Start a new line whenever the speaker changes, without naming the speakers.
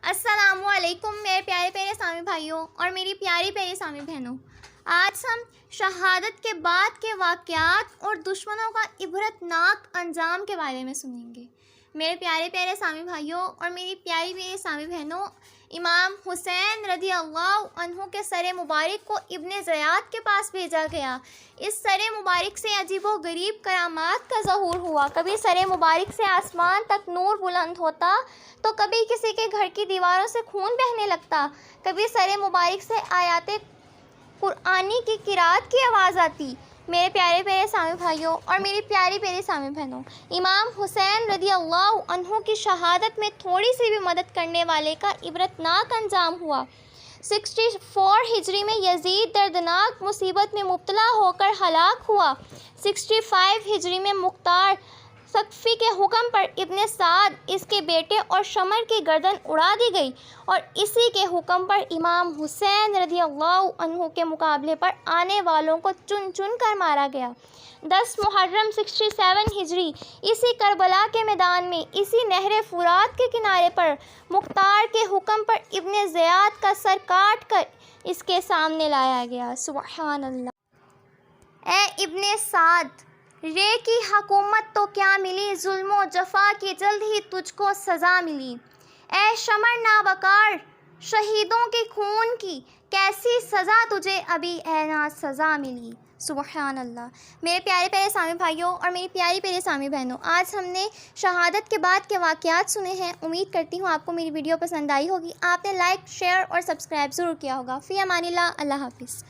السلام علیکم میرے پیارے پیارے سامع بھائیوں اور میری پیاری پیاری سامع بہنوں، آج ہم شہادت کے بعد کے واقعات اور دشمنوں کا عبرتناک انجام کے بارے میں سنیں گے۔ میرے پیارے پیارے سامع بھائیوں اور میری پیاری پیاری سامع بہنوں، امام حسین رضی اللہ عنہ کے سر مبارک کو ابن زیاد کے پاس بھیجا گیا۔ اس سر مبارک سے عجیب و غریب کرامات کا ظہور ہوا۔ کبھی سر مبارک سے آسمان تک نور بلند ہوتا تو کبھی کسی کے گھر کی دیواروں سے خون بہنے لگتا، کبھی سر مبارک سے آیات قرآنی کی قرات کی آواز آتی۔ میرے پیارے پیارے سامع بھائیوں اور میری پیاری پیاری سامع بہنوں، امام حسین رضی اللہ عنہ کی شہادت میں تھوڑی سی بھی مدد کرنے والے کا عبرتناک انجام ہوا۔ 64 ہجری میں یزید دردناک مصیبت میں مبتلا ہو کر ہلاک ہوا۔ 65 ہجری میں مختار ثقفی کے حکم پر ابن سعد اس کے بیٹے اور شمر کی گردن اڑا دی گئی، اور اسی کے حکم پر امام حسین رضی اللہ عنہ کے مقابلے پر آنے والوں کو چن چن کر مارا گیا۔ 10 محرم 67 ہجری اسی کربلا کے میدان میں، اسی نہر فرات کے کنارے پر مختار کے حکم پر ابن زیاد کا سر کاٹ کر اس کے سامنے لایا گیا۔ سبحان اللہ۔ اے ابن سعد، رے کی حکومت تو کیا ملی، ظلم و جفا کی جلد ہی تجھ کو سزا ملی۔ اے شمر نابکار، شہیدوں کے خون کی کیسی سزا تجھے ابھی اے نا سزا ملی۔ سبحان اللہ۔ میرے پیارے پیارے سامع بھائیوں اور میری پیاری پیاری سامع بہنوں، آج ہم نے شہادت کے بعد کے واقعات سنے ہیں۔ امید کرتی ہوں آپ کو میری ویڈیو پسند آئی ہوگی۔ آپ نے لائک، شیئر اور سبسکرائب ضرور کیا ہوگا۔ فی امان اللہ۔ اللہ حافظ۔